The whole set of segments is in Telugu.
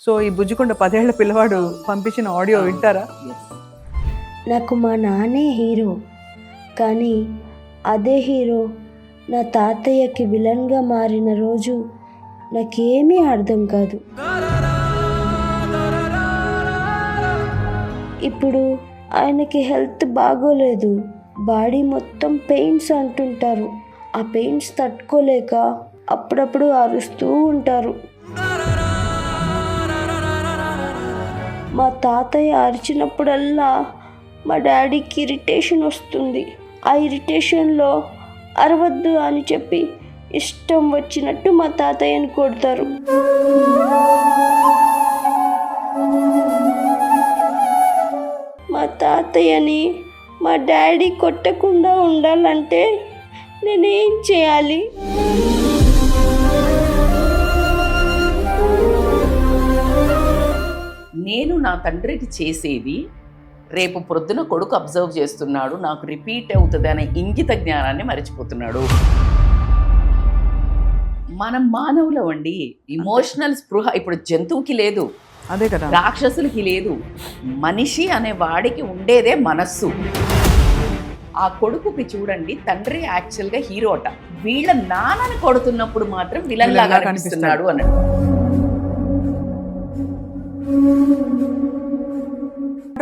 సో ఈ బుజ్జికొండ 10 ఏళ్ల పిల్లవాడు పంపించిన ఆడియో వింటారా? నాకు మా నాన్నే హీరో, కానీ అదే హీరో నా తాతయ్యకి విలన్గా మారిన రోజు నాకేమీ అర్థం కాదు. ఇప్పుడు ఆయనకి హెల్త్ బాగోలేదు, బాడీ మొత్తం పెయిన్స్ అంటుంటారు. ఆ పెయిన్స్ తట్టుకోలేక అప్పుడప్పుడు అరుస్తూ ఉంటారు. మా తాతయ్య అరిచినప్పుడల్లా మా డాడీకి ఇరిటేషన్ వస్తుంది. ఆ ఇరిటేషన్లో అరవద్దు అని చెప్పి ఇష్టం వచ్చినట్టు మా తాతయ్యని కొడతారు. మా తాతయ్యని మా డాడీ కొట్టకుండా ఉండాలంటే నేనేం చేయాలి? నేను నా తండ్రికి చేసేది రేపు ప్రొద్దున కొడుకు అబ్జర్వ్ చేస్తున్నాడు, నాకు రిపీట్ అవుతుంది అనే ఇంగిత జ్ఞానాన్ని మర్చిపోతున్నాడు. మనం మానవులం అండి, ఇమోషనల్ స్పృహ ఇప్పుడు జంతువుకి లేదు, అదే కదా, రాక్షసులకి లేదు. మనిషి అనే వాడికి ఉండేదే మనస్సు. ఆ కొడుకుకి చూడండి, తండ్రి యాక్చువల్గా హీరో అట, వీళ్ళ నాన్నని కొడుతున్నప్పుడు మాత్రం విలన్ లాగా కనిపిస్తున్నాడు అన్నాడు.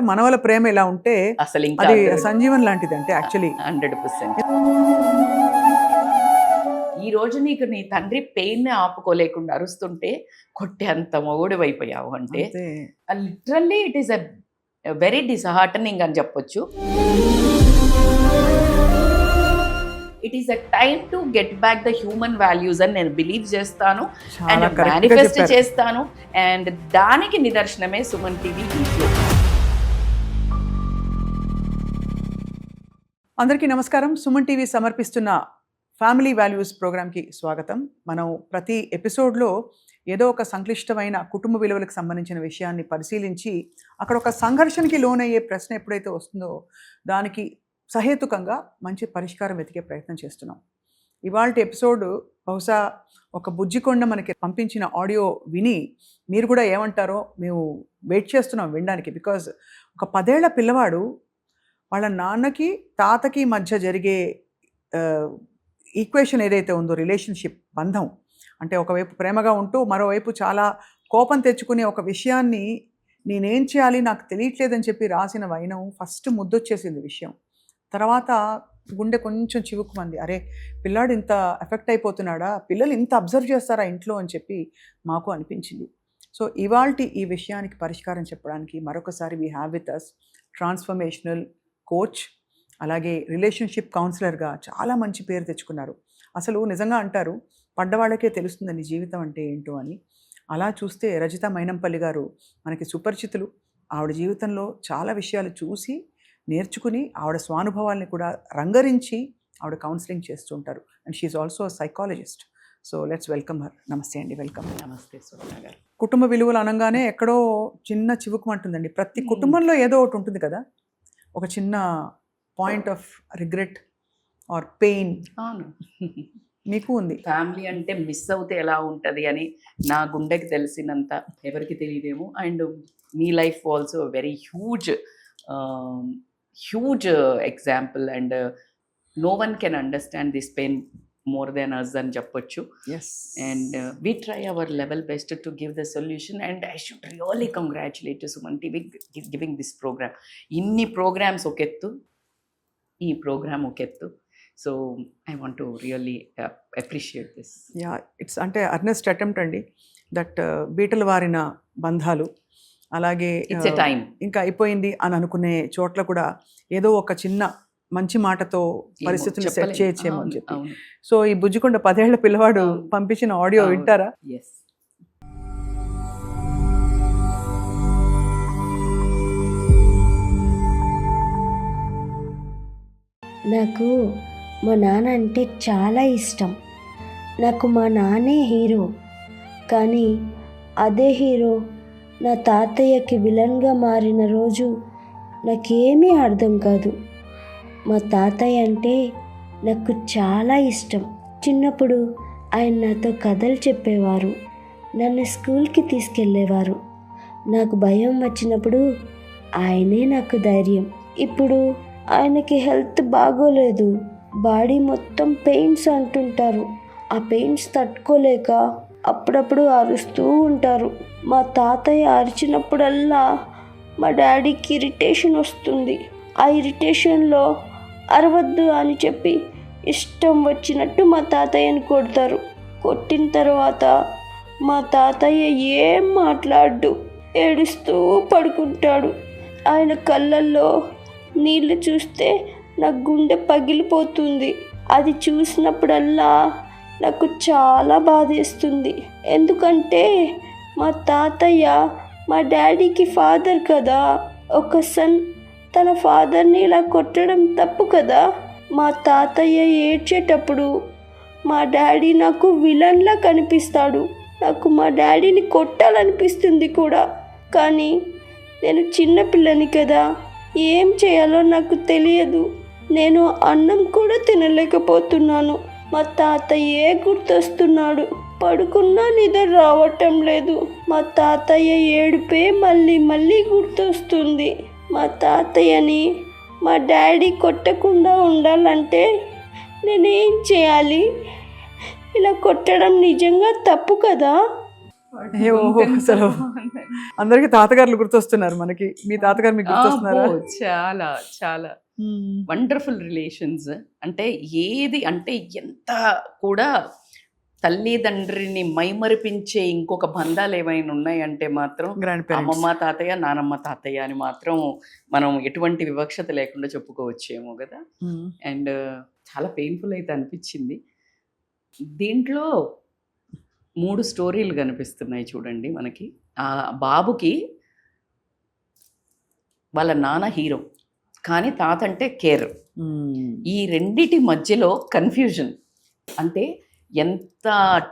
మనవల ప్రేమ ఇలా ఉంటే అసలు ఇంకా అది సంజీవన్ లాంటిది. అంటే యాక్చువల్లీ 100%. ఈ రోజు నీకు నీ తండ్రి పెయిన్ ని ఆపుకోలేకుండా అరుస్తుంటే కొట్టే అంత మొగుడు అయిపోయావు అంటే literally it is a very disheartening అని చెప్పొచ్చు. It is a time to get back the human values అని నేను బిలీవ్ చేస్తాను అండ్ మేనిఫెస్ట్ చేస్తాను. అండ్ దానికి నిదర్శనమే సుమన్ టీవీ. అందరికీ నమస్కారం. సుమన్ టీవీ సమర్పిస్తున్న ఫ్యామిలీ వాల్యూస్ ప్రోగ్రామ్కి స్వాగతం. మనం ప్రతి ఎపిసోడ్లో ఏదో ఒక సంక్లిష్టమైన కుటుంబ విలువలకు సంబంధించిన విషయాన్ని పరిశీలించి అక్కడ ఒక సంఘర్షణకి లోనయ్యే ప్రశ్న ఎప్పుడైతే వస్తుందో దానికి సహేతుకంగా మంచి పరిష్కారం వెతికే ప్రయత్నం చేస్తున్నాం. ఇవాళ ఎపిసోడ్ బహుశా ఒక బుజ్జికొండ మనకి పంపించిన ఆడియో విని మీరు కూడా ఏమంటారో మేము వెయిట్ చేస్తున్నాం వినడానికి. బికాజ్ ఒక 10 ఏళ్ల పిల్లవాడు వాళ్ళ నాన్నకి తాతకి మధ్య జరిగే ఈక్వేషన్ ఏదైతే ఉందో, రిలేషన్షిప్ బంధం, అంటే ఒకవైపు ప్రేమగా ఉంటూ మరోవైపు చాలా కోపం తెచ్చుకునే ఒక విషయాన్ని నేనేం చేయాలి నాకు తెలియట్లేదని చెప్పి రాసిన వైనం ఫస్ట్ ముద్దొచ్చేసింది విషయం. తర్వాత గుండె కొంచెం చివుకుమంది. అరే పిల్లాడు ఇంత ఎఫెక్ట్ అయిపోతున్నాడా, పిల్లలు ఇంత అబ్జర్వ్ చేస్తారా ఇంట్లో అని చెప్పి మాకు అనిపించింది. సో ఇవాల్టి ఈ విషయానికి పరిష్కారం చెప్పడానికి మరొకసారి we have with us transformational coach, అలాగే రిలేషన్షిప్ కౌన్సిలర్గా చాలా మంచి పేరు తెచ్చుకున్నారు. అసలు నిజంగా అంటారు పడ్డవాళ్ళకే తెలుస్తుందని జీవితం అంటే ఏంటో అని. అలా చూస్తే రజిత మైనంపల్లి గారు మనకి సుపరిచితులు. ఆవిడ జీవితంలో చాలా విషయాలు చూసి నేర్చుకుని ఆవిడ స్వానుభవాల్ని కూడా రంగరించి ఆవిడ కౌన్సిలింగ్ చేస్తూ ఉంటారు. And she also psychologist. So let's welcome her. నమస్తే అండి, వెల్కమ్. నమస్తే సువర్ణ గారు. కుటుంబ విలువలు అనగానే ఎక్కడో చిన్న చివుకుమంటుందండి. ప్రతి కుటుంబంలో ఏదో ఒకటి ఉంటుంది కదా, ఒక చిన్న point of regret are pain. అవును, మీకు ఉంది. ఫ్యామిలీ అంటే మిస్ అవుతే ఎలా ఉంటుంది అని నా గుండెకి తెలిసినంత ఎవరికి తెలియదేమో. అండ్ మీ life also very huge example and no one can understand this pain more than us అని చెప్పొచ్చు. And we try our level best to give the solution, and I should really congratulate Suman TV giving this program. ఇన్ని ప్రోగ్రామ్స్ ఒక ఎత్తు, ఈ ప్రోగ్రామ్ ఒక ఎత్తు. So I want to really appreciate this. It's అంటే అర్నెస్ట్ అటెంప్ట్ అండి దట్ బీటలు వారిన బంధాలు, అలాగే ఇట్స్ ఎ టైం ఇంకా అయిపోయింది అని అనుకునే చోట్ల కూడా ఏదో ఒక చిన్న మంచి మాటతో పరిస్థితులు సెట్ చేయొచ్చేమో అని చెప్పి. సో ఈ బుజ్జికొండ 10 ఏళ్ల పిల్లవాడు పంపించిన ఆడియో వింటారా? ఎస్. నాకు మా నాన్న అంటే చాలా ఇష్టం. నాకు మా నాన్నే హీరో, కానీ అదే హీరో నా తాతయ్యకి విలన్గా మారిన రోజు నాకేమీ అర్థం కాదు. మా తాతయ్య అంటే నాకు చాలా ఇష్టం. చిన్నప్పుడు ఆయన నాతో కథలు చెప్పేవారు. నన్ను స్కూల్కి తీసుకెళ్ళేవారు. నాకు భయం వచ్చినప్పుడు ఆయనే నాకు ధైర్యం. ఇప్పుడు ఆయనకి హెల్త్ బాగోలేదు, బాడీ మొత్తం పెయిన్స్ అంటుంటారు. ఆ పెయిన్స్ తట్టుకోలేక అప్పుడప్పుడు అరుస్తూ ఉంటారు. మా తాతయ్య అరిచినప్పుడల్లా మా డాడీకి ఇరిటేషన్ వస్తుంది. ఆ ఇరిటేషన్లో అరవద్దు అని చెప్పి ఇష్టం వచ్చినట్టు మా తాతయ్యని కొడతారు. కొట్టిన తర్వాత మా తాతయ్య ఏం మాట్లాడు, ఏడుస్తూ పడుకుంటాడు. ఆయన కళ్ళల్లో నీళ్ళు చూస్తే నా గుండె పగిలిపోతుంది. అది చూసినప్పుడల్లా నాకు చాలా బాధేస్తుంది. ఎందుకంటే మా తాతయ్య మా డాడీకి ఫాదర్ కదా. ఒక సన్ తన ఫాదర్ని ఇలా కొట్టడం తప్పు కదా. మా తాతయ్య ఏడ్చేటప్పుడు మా డాడీ నాకు విలన్లా కనిపిస్తాడు. నాకు మా డాడీని కొట్టాలనిపిస్తుంది కూడా. కానీ నేను చిన్నపిల్లని కదా, ఏం చేయాలో నాకు తెలియదు. నేను అన్నం కూడా తినలేకపోతున్నాను. మా తాతయ్యే గుర్తొస్తున్నాడు. పడుకున్నా నిద్ర రావటం లేదు. మా తాతయ్య ఏడుపే మళ్ళీ మళ్ళీ గుర్తొస్తుంది. మా తాతయ్యని మా డాడీ కొట్టకుండా ఉండాలంటే నేనేం చేయాలి? ఇలా కొట్టడం నిజంగా తప్పు కదా. అయ్యో, అసలు అందరికి తాతగారులు గుర్తొస్తున్నారు మనకి. మీ తాతగారు మీకు గుర్తొస్తున్నారా? చాలా చాలా వండర్ఫుల్ రిలేషన్స్. అంటే ఏది అంటే ఎంత కూడా తల్లిదండ్రిని మైమరిపించే ఇంకొక బంధాలు ఏమైనా ఉన్నాయంటే మాత్రం అమ్మమ్మ తాతయ్య, నానమ్మ తాతయ్య అని మాత్రం మనం ఎటువంటి వివక్షత లేకుండా చెప్పుకోవచ్చేమో కదా. అండ్ చాలా పెయిన్ఫుల్ అయితే అనిపించింది. దీంట్లో 3 స్టోరీలు కనిపిస్తున్నాయి చూడండి మనకి. ఆ బాబుకి వాళ్ళ నాన్న హీరో, కానీ తాత అంటే కేర్. ఈ రెండిటి మధ్యలో కన్ఫ్యూజన్, అంటే ఎంత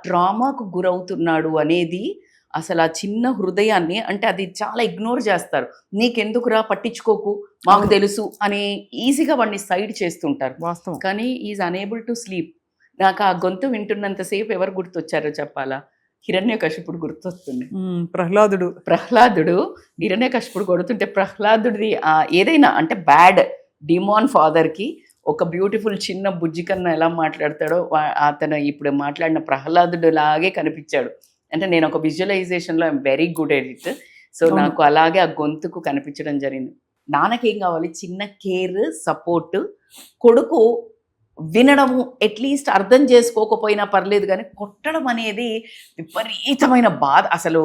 ట్రామాకు గురవుతున్నాడు అనేది అసలు ఆ చిన్న హృదయాన్ని, అంటే అది చాలా ఇగ్నోర్ చేస్తారు. నీకెందుకురా, పట్టించుకోకు, మాకు తెలుసు అని ఈజీగా వాడిని సైడ్ చేస్తుంటారు. వాస్తవం. కానీ ఈజ్ అనేబుల్ టు స్లీప్. నాకు ఆ గొంతు వింటున్నంతసేపు ఎవరు గుర్తొచ్చారో చెప్పాలా? హిరణ్యకశిపుడు గుర్తొస్తుంది. ప్రహ్లాదుడు హిరణ్యకశిపుడు కొడుతుంటే ప్రహ్లాదుడిది ఏదైనా అంటే బ్యాడ్ డిమాన్ ఫాదర్కి ఒక బ్యూటిఫుల్ చిన్న బుజ్జి కన్నా ఎలా మాట్లాడతాడో అతను ఇప్పుడు మాట్లాడిన ప్రహ్లాదుడు లాగే కనిపించాడు. అంటే నేను ఒక విజువలైజేషన్లో I'm very good at it. So నాకు అలాగే ఆ గొంతుకు కనిపించడం జరిగింది. నాన్నకేం కావాలి? చిన్న కేర్, సపోర్ట్. కొడుకు వినడము, అట్లీస్ట్ అర్థం చేసుకోకపోయినా పర్లేదు, కానీ కొట్టడం అనేది విపరీతమైన బాధ. అసలు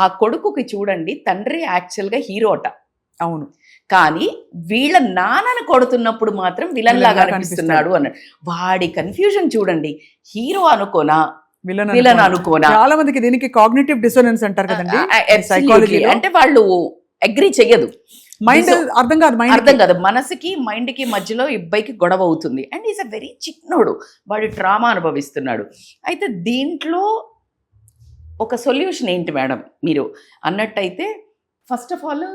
ఆ కొడుకుకి చూడండి, తండ్రి యాక్చువల్గా హీరో అట, అవును, కానీ వీళ్ళ నాన్నను కొడుతున్నప్పుడు మాత్రం విలన్ లాగా అనిపిస్తున్నాడు అన్నాడు. వాడి కన్ఫ్యూజన్ చూడండి, హీరో అనుకోనా విలన్ అనుకోనా. చాలా మందికి దీనికి కాగ్నిటివ్ డిసోనెన్స్ అంటారు కదండి సైకాలజీ. అంటే వాళ్ళు అగ్రీ చెయ్యదు, మైండ్ అర్థం కాదు, మనసుకి మైండ్కి మధ్యలో ఇబ్బందికి గొడవ అవుతుంది. అండ్ ఈజ్ అ వెరీ చిన్నోడు, వాడి ట్రామా అనుభవిస్తున్నాడు. అయితే దీంట్లో ఒక సొల్యూషన్ ఏంటి మేడం మీరు అన్నట్టయితే, ఫస్ట్ ఆఫ్ ఆల్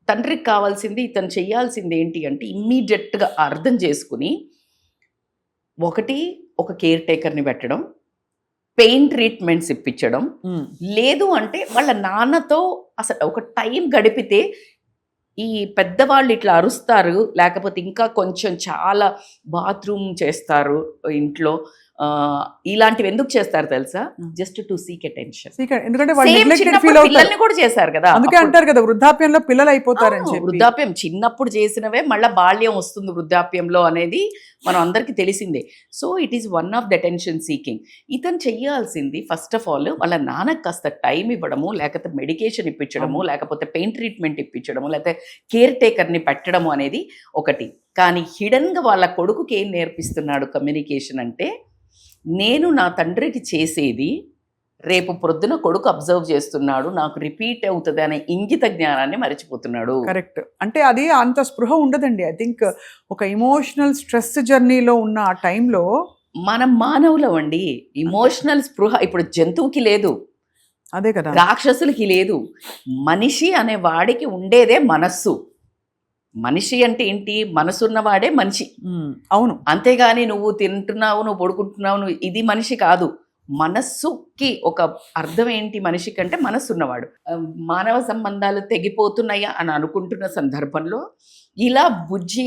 తండ్రికి కావాల్సింది, ఇతను చెయ్యాల్సింది ఏంటి అంటే ఇమ్మీడియట్గా అర్థం చేసుకుని, ఒకటి ఒక కేర్ టేకర్ని పెట్టడం, పెయిన్ ట్రీట్మెంట్స్ ఇప్పించడం, లేదు అంటే వాళ్ళ నాన్నతో అసలు ఒక టైం గడిపితే, ఈ పెద్దవాళ్ళు ఇట్లా అరుస్తారు, లేకపోతే ఇంకా కొంచెం చాలా బాత్రూమ్ చేస్తారు ఇంట్లో, ఇలాంటివి ఎందుకు చేస్తారు తెలుసా? Just to seek attention. ఎందుకంటే పిల్లల్ని కూడా చేశారు కదా, అందుకే అంటారు కదా వృద్ధాప్యంలో పిల్లలు అయిపోతారని. వృద్ధాప్యం చిన్నప్పుడు చేసినవే మళ్ళీ బాల్యం వస్తుంది వృద్ధాప్యంలో అనేది మనం అందరికీ తెలిసిందే. So it is one of the attention seeking. ఇతను చెయ్యాల్సింది ఫస్ట్ ఆఫ్ ఆల్ వాళ్ళ నాన్నకు కాస్త టైం ఇవ్వడము, లేకపోతే మెడికేషన్ ఇప్పించడము, లేకపోతే పెయిన్ ట్రీట్మెంట్ ఇప్పించడము, లేకపోతే కేర్ టేకర్ని పెట్టడము అనేది ఒకటి. కానీ హిడన్గా వాళ్ళ కొడుకుకి ఏం నేర్పిస్తున్నాడు కమ్యూనికేషన్ అంటే, నేను నా తండ్రికి చేసేది రేపు ప్రొద్దున కొడుకు అబ్జర్వ్ చేస్తున్నాడు, నాకు రిపీట్ అవుతుంది అనే ఇంగిత జ్ఞానాన్ని మర్చిపోతున్నాడు. కరెక్ట్. అంటే అది అంత స్పృహ ఉండదండి. ఐ థింక్ ఒక ఇమోషనల్ స్ట్రెస్ జర్నీలో ఉన్న ఆ టైంలో మనం మానవులం అండి. ఇమోషనల్ స్పృహ ఇప్పుడు జంతువుకి లేదు, అదే కదా, రాక్షసులకి లేదు. మనిషి అనే వాడికి ఉండేదే మనస్సు. మనిషి అంటే ఏంటి? మనసున్నవాడే మనిషి. అవును. అంతేగాని నువ్వు తింటున్నావు, నువ్వు పడుకుంటున్నావు, ఇది మనిషి కాదు. మనస్సుకి ఒక అర్థం ఏంటి మనిషికి అంటే మనస్సు ఉన్నవాడు. మానవ సంబంధాలు తెగిపోతున్నాయా అని అనుకుంటున్న సందర్భంలో ఇలా బుజ్జి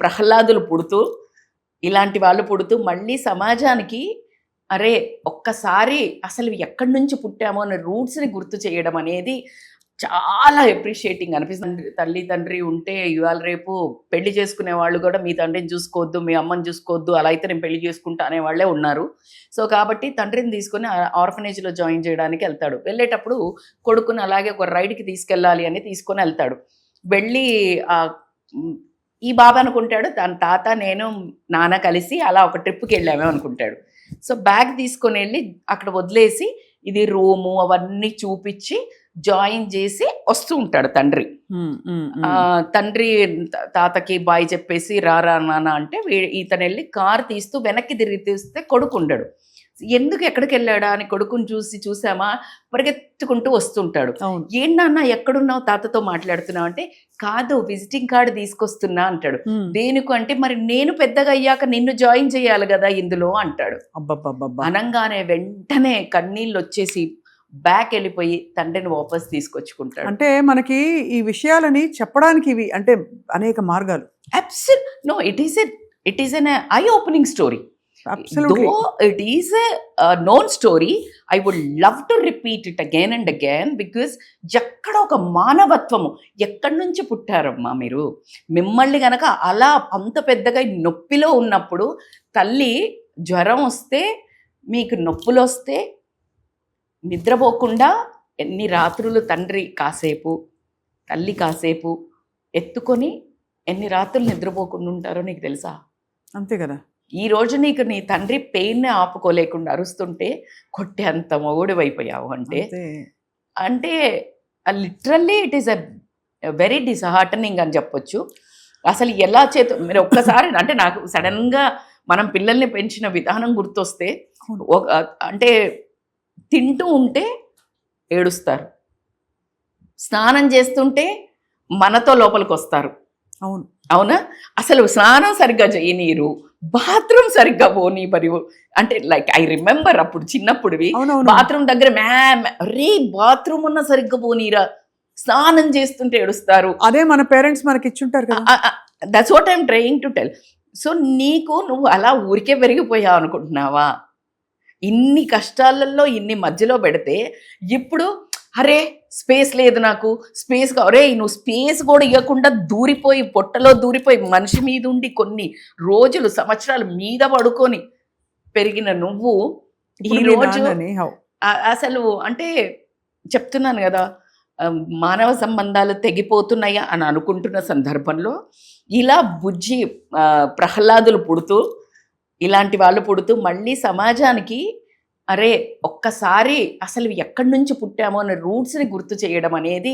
ప్రహ్లాదులు పుడుతూ, ఇలాంటి వాళ్ళు పుడుతూ మళ్ళీ సమాజానికి అరే ఒక్కసారి అసలు ఎక్కడి నుంచి పుట్టామో అనే రూట్స్ని గుర్తు చేయడం అనేది చాలా అప్రిషియేటింగ్ అనిపిస్తుంది. తల్లి తండ్రి ఉంటే ఇవాళ రేపు పెళ్లి చేసుకునే వాళ్ళు కూడా మీ తండ్రిని చూసుకోవద్దు, మీ అమ్మని చూసుకోవద్దు, అలా అయితే నేను పెళ్లి చేసుకుంటా అనే వాళ్ళే ఉన్నారు. సో కాబట్టి తండ్రిని తీసుకుని ఆర్ఫనేజ్లో జాయిన్ చేయడానికి వెళ్తాడు. వెళ్ళేటప్పుడు కొడుకుని అలాగే ఒక రైడ్కి తీసుకెళ్ళాలి అని తీసుకొని వెళ్తాడు. వెళ్ళి ఈ బాబా అనుకుంటాడు తన తాత నేను నాన్న కలిసి అలా ఒక ట్రిప్కి వెళ్ళామే అనుకుంటాడు. సో బ్యాగ్ తీసుకొని వెళ్ళి అక్కడ వదిలేసి ఇది రూము అవన్నీ చూపించి జాయిన్ చేసి వస్తూ ఉంటాడు తండ్రి. తండ్రి తాతకి బాయ్ చెప్పేసి రారా నాన్న అంటే ఇతను వెళ్ళి కార్ తీస్తూ వెనక్కి తిరిగి తీస్తే కొడుకు ఉండడు. ఎందుకు ఎక్కడికి వెళ్ళాడా అని కొడుకుని చూసామా పరిగెత్తుకుంటూ వస్తుంటాడు. ఏంటన్నా ఎక్కడున్నావు తాతతో మాట్లాడుతున్నావు అంటే కాదు విజిటింగ్ కార్డు తీసుకొస్తున్నా అంటాడు. దేనికి అంటే మరి నేను పెద్దగా అయ్యాక నిన్ను జాయిన్ చేయాలి కదా ఇందులో అంటాడు. అనంగానే వెంటనే కన్నీళ్ళు వచ్చేసి బ్యాక్ వెళ్ళిపోయి తండ్రిని వాపస్ తీసుకొచ్చుకుంటాడు. అంటే మనకి ఈ విషయాలని చెప్పడానికి ఇవి అంటే అనేక మార్గాలు. No it is an eye opening story. Though it is a known story, I would love to repeat it again and again because ఎక్కడ ఒక మానవత్వము ఎక్కడి నుంచి పుట్టారమ్మా మీరు. మిమ్మల్ని గనక అలా అంత పెద్దగా నొప్పిలో ఉన్నప్పుడు తల్లి జ్వరం వస్తే మీకు నొప్పులు వస్తే నిద్రపోకుండా ఎన్ని రాత్రులు తండ్రి కాసేపు తల్లి కాసేపు ఎత్తుకొని ఎన్ని రాత్రులు నిద్రపోకుండా ఉంటారో నీకు తెలుసా? అంతే కదా. ఈ రోజు నీకు నీ తండ్రి పెయిన్నే ఆపుకోలేకుండా అరుస్తుంటే కొట్టే అంత మొగుడు అయిపోయావు అంటే అంటే literally it is a very disheartening అని చెప్పొచ్చు. అసలు ఎలా మీరు ఒక్కసారి అంటే నాకు సడన్గా మనం పిల్లల్ని పెంచిన విధానం గుర్తొస్తే అంటే తింటూ ఉంటే ఏడుస్తారు, స్నానం చేస్తుంటే మనతో లోపలికి వస్తారు. అవునా? అసలు స్నానం సరిగ్గా చేయనీరు, బాత్రూమ్ సరిగ్గా పోనీ మరి అంటే లైక్ ఐ రిమెంబర్ అప్పుడు చిన్నప్పుడువి బాత్రూమ్ దగ్గర రే బాత్రూమ్ ఉన్న సరిగ్గా పోనీరా, స్నానం చేస్తుంటే ఏడుస్తారు. అదే మన పేరెంట్స్ మనకి ఇచ్చుంటారు కదా. That's what I'm trying to tell. So నువ్వు అలా ఊరికే పెరిగిపోయావు అనుకుంటున్నావా? ఇన్ని కష్టాలలో ఇన్ని మధ్యలో పెడితే ఇప్పుడు అరే స్పేస్ లేదు నాకు, స్పేస్ అరే నువ్వు స్పేస్ కూడా ఇవ్వకుండా దూరిపోయి పొట్టలో దూరిపోయి మనిషి మీద ఉండి కొన్ని రోజులు సంవత్సరాలు మీద పడుకొని పెరిగిన నువ్వు ఈరోజు అసలు అంటే చెప్తున్నాను కదా మానవ సంబంధాలు తెగిపోతున్నాయా అని అనుకుంటున్న సందర్భంలో ఇలా బుజ్జి ప్రహ్లాదులు పుడుతూ ఇలాంటి వాళ్ళు పుడుతూ మళ్ళీ సమాజానికి అరే ఒక్కసారి అసలు ఎక్కడి నుంచి పుట్టామో అనే రూట్స్ని గుర్తు చేయడం అనేది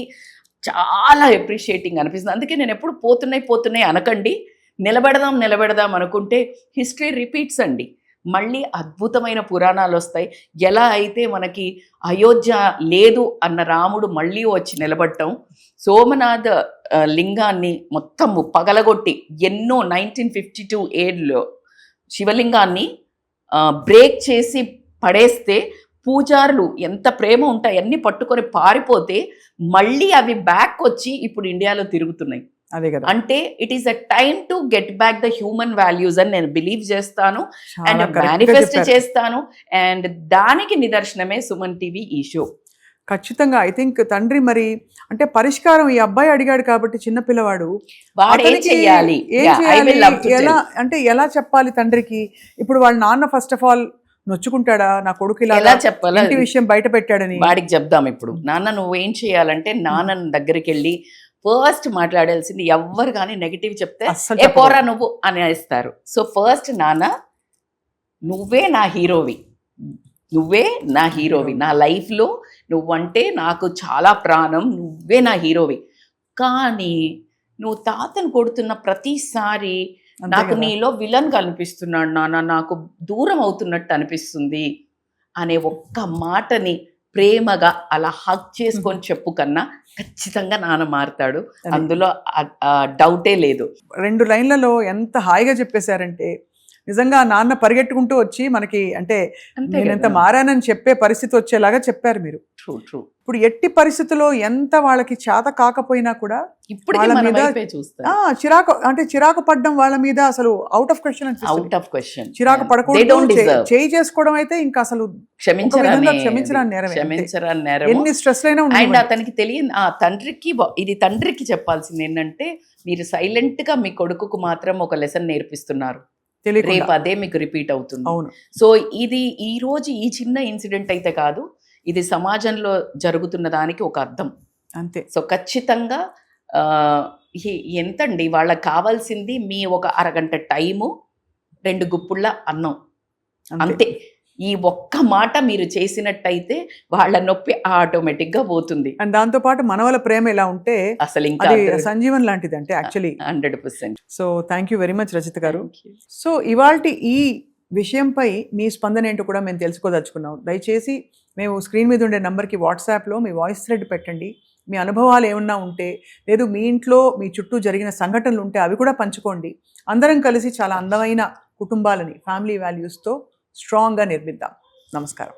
చాలా అప్రిషియేటింగ్ అనిపిస్తుంది. అందుకే నేను ఎప్పుడు పోతున్నాయి అనకండి, నిలబెడదాం అనుకుంటే హిస్టరీ రిపీట్స్ అండి. మళ్ళీ అద్భుతమైన పురాణాలు వస్తాయి. ఎలా అయితే మనకి అయోధ్య లేదు అన్న రాముడు మళ్ళీ వచ్చి నిలబడటం, సోమనాథ లింగాన్ని మొత్తం పగలగొట్టి ఎన్నో 1952 ఏడ్లో శివలింగాన్ని బ్రేక్ చేసి పడేస్తే పూజారులు ఎంత ప్రేమ ఉంటాయి అన్ని పట్టుకొని పారిపోతే మళ్ళీ అవి బ్యాక్ వచ్చి ఇప్పుడు ఇండియాలో తిరుగుతున్నాయి. అదే కదా. అంటే it is a time to get back the human values అని నేను బిలీవ్ చేస్తాను అండ్ మేనిఫెస్ట్ చేస్తాను. అండ్ దానికి నిదర్శనమే సుమన్ టీవీ ఈ షో. ఖచ్చితంగా. ఐ థింక్ తండ్రి మరి అంటే పరిష్కారం ఈ అబ్బాయి అడిగాడు కాబట్టి చిన్నపిల్లవాడు ఎలా అంటే ఎలా చెప్పాలి తండ్రికి? ఇప్పుడు వాళ్ళ నాన్న ఫస్ట్ ఆఫ్ ఆల్ నొచ్చుకుంటాడా నా కొడుకు ఇలా చెప్పాలి ఇంటి విషయం బయట పెట్టాడని? వాడికి చెప్దాం ఇప్పుడు. నాన్న నువ్వేం చేయాలంటే నాన్న దగ్గరికి వెళ్ళి ఫస్ట్ మాట్లాడాల్సింది, ఎవ్వరు కానీ నెగిటివ్ చెప్తే ఏ పోరా నువ్వు అనేస్తారు. సో ఫస్ట్ నాన్న నువ్వే నా హీరోవి, నా లైఫ్లో నువ్వంటే నాకు చాలా ప్రాణం, నువ్వే నా హీరోవి. కానీ నువ్వు తాతను కొడుతున్న ప్రతిసారి నాకు నీలో విలన్ కనిపిస్తున్నాడు నాన్న, నాకు దూరం అవుతున్నట్టు అనిపిస్తుంది అనే ఒక్క మాటని ప్రేమగా అలా హగ్ చేసుకొని చెప్పు కన్నా ఖచ్చితంగా నాన్న మారుతాడు, అందులో డౌటే లేదు. 2 లైన్లలో ఎంత హాయిగా చెప్పేశారంటే నిజంగా నాన్న పరిగెట్టుకుంటూ వచ్చి మనకి అంటే అంతే నేను ఎంత కదా. మారానని చెప్పే పరిస్థితి వచ్చేలాగా చెప్పారు మీరు. True true. ఇప్పుడు ఎట్టి పరిస్థితుల్లో ఎంత వాళ్ళకి చేత కాకపోయినా కూడా ఇప్పుడు వాళ్ళ మన మీద- వైపే చూస్తారు. చిరాకు పడ్డం వాళ్ళ మీద అసలు అవుట్ ఆఫ్ క్వశ్చన్ అనిపిస్తుంది. Out of question. చిరాకు They పడకూడదు, don't deserve. చేయి చేసుకోవడం అయితే ఇంకా అసలు విధంగా క్షమించరాని నేరమే. క్షమించరాని నేరము. ఎన్ని స్ట్రెస్ అయినా అండ్ ఉండి అతనికి తెలియని ఆ తండ్రికి ఇది తండ్రికి చెప్పాల్సింది ఏంటంటే మీరు సైలెంట్ గా మీ కొడుకుకు మాత్రం ఒక లెసన్ నేర్పిస్తున్నారు, తెలియకుండా. రేపు అదే మీకు రిపీట్ అవుతుంది. అవును, సో ఇది ఈ రోజు ఈ చిన్న ఇన్సిడెంట్ అయితే కాదు, ఇది సమాజంలో జరుగుతున్న దానికి ఒక అర్థం. అంతే. సో ఖచ్చితంగా ఎంతండి వాళ్ళకి కావాల్సింది మీ ఒక అరగంట టైము, 2 గుప్పుళ్ళ అన్నం, అంతే. ఈ ఒక్క మాట మీరు చేసినట్టయితే వాళ్ళ నొప్పి ఆటోమేటిక్ గా పోతుంది. అండ్ దాంతో పాటు మనవల ప్రేమ ఎలా ఉంటే అసలు ఇంకా అది సంజీవన్ లాంటిది అంటే actually. 100%. So thank you very much Rajitha గారు. సో ఇవాల్టి ఈ విషయంపై మీ స్పందన ఏంటో కూడా మేము తెలుసుకోదలుచుకున్నాం. దయచేసి మేము స్క్రీన్ మీద ఉండే నంబర్కి వాట్సాప్లో మీ వాయిస్ థ్రెడ్ పెట్టండి. మీ అనుభవాలు ఏమన్నా ఉంటే, లేదు మీ ఇంట్లో మీ చుట్టూ జరిగిన సంఘటనలు ఉంటే అవి కూడా పంచుకోండి. అందరం కలిసి చాలా అందమైన కుటుంబాలని ఫ్యామిలీ వాల్యూస్తో స్ట్రాంగ్గా నిర్మిద్దాం. నమస్కారం.